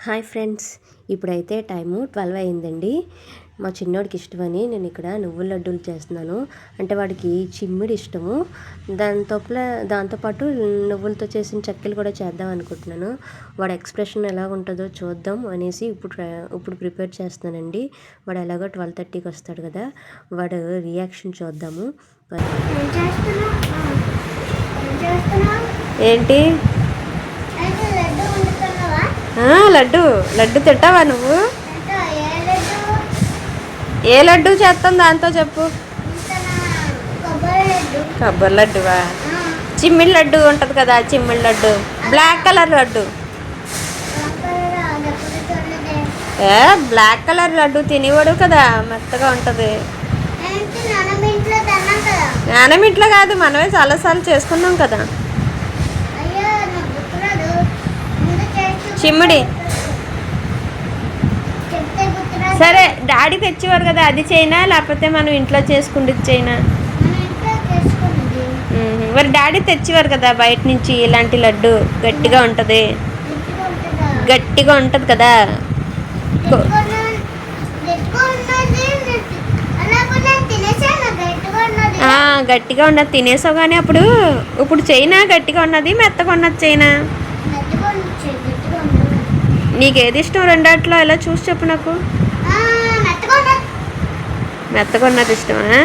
Hi friends, ఇప్పుడైతే time 12 అయిందండి. మా చిన్నోడికి ఇష్టమని నేను ఇక్కడ నువ్వుల లడ్డూలు చేస్తున్నాను. అంటే వాడికి చిమ్మిడి ఇష్టము. దాంతోపాటు నువ్వులతో చేసిన చెక్కలు కూడా చేద్దాం అనుకుంటున్నాను. వాడి ఎక్స్ప్రెషన్ ఎలా ఉంటుందో చూద్దాం అనేసి ఇప్పుడు ప్రిపేర్ చేస్తున్నానండి. వాడు ఎలాగో 12:30కి వస్తాడు కదా, వాడు రియాక్షన్ చూద్దాము. ఏంటి లడ్డు తింటావా నువ్వు? ఏ లడ్డు చేస్తాం దాంతో చెప్పు. కొబ్బరి లడ్డువా? చిమ్మిడి లడ్డు ఉంటుంది కదా, చిమ్మిడి laddu, black colour laddu. Black colour laddu తినేవాడు కదా, మెత్తగా ఉంటుంది. నానమింట్లో కాదు, మనమే చాలాసార్లు చేసుకున్నాం కదా. చిమ్మిడి సరే, డాడీ తెచ్చేవారు కదా, అది చైనా లేకపోతే మనం ఇంట్లో చేసుకుంటుంది చైనా? మరి డాడీ తెచ్చేవారు కదా బయట నుంచి, ఇలాంటి లడ్డు గట్టిగా ఉంటుంది కదా. గట్టిగా ఉన్నది తినేసావు, కానీ ఇప్పుడు చైనా గట్టిగా ఉన్నది మెత్తగా ఉన్నది చైనా. నీకేది ఇష్టం రెండాట్లో ఎలా చూసి చెప్పు నాకు. మెత్తగా ఉన్నది ఇష్టమా?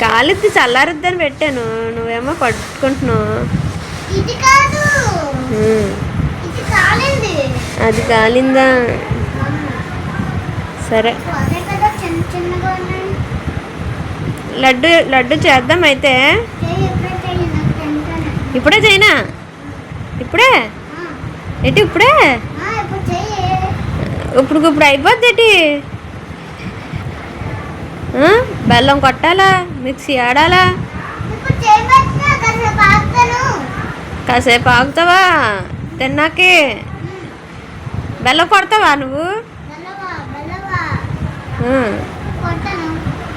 కాలిద్ది చల్లారుద్దని పెట్టాను, నువ్వేమో పట్టుకుంటున్నావు. అది కాలిందా? సరే, లడ్డు చేద్దాం అయితే. ఇప్పుడే చైనా? ఇప్పుడే ఏంటి? ఇప్పుడే ఇప్పుడు అయిపోద్ది. బెల్లం కొట్టాలా, మిక్సీ ఆడాలా? కాసేపు ఆగుతావా? తిన్నాకే బెల్లం కొడతావా నువ్వు?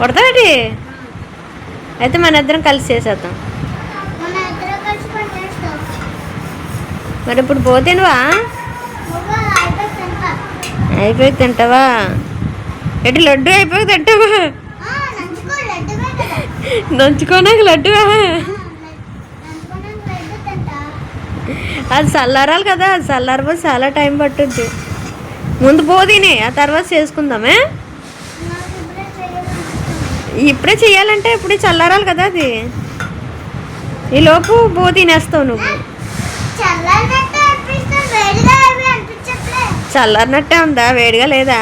కొడతావేటి? అయితే మన ఇద్దరం కలిసి చేసేద్దాం. మరి ఇప్పుడు పోతేనువా? అయిపోయి తింటావా? ఎటు లడ్డు అయిపోయి తింటావా? నంచుకోనాక లడ్డువా? అది చల్లారాలి కదా, అది చల్లారిపోతే చాలా టైం పట్టుద్ది. ముందు పోతీనే, ఆ తర్వాత చేసుకుందామే. ఇప్పుడే చెయ్యాలంటే ఇప్పుడే చల్లారాలి కదా, అది ఈలోపు బో తినేస్తావు నువ్వు. చల్లారినట్టే ఉందా, వేడిగా లేదా?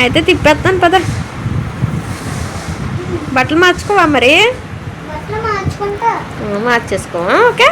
అయితే తిప్పేస్తాను పద. బట్టలు మార్చుకోవా మరి? మార్చేసుకో. ఓకే.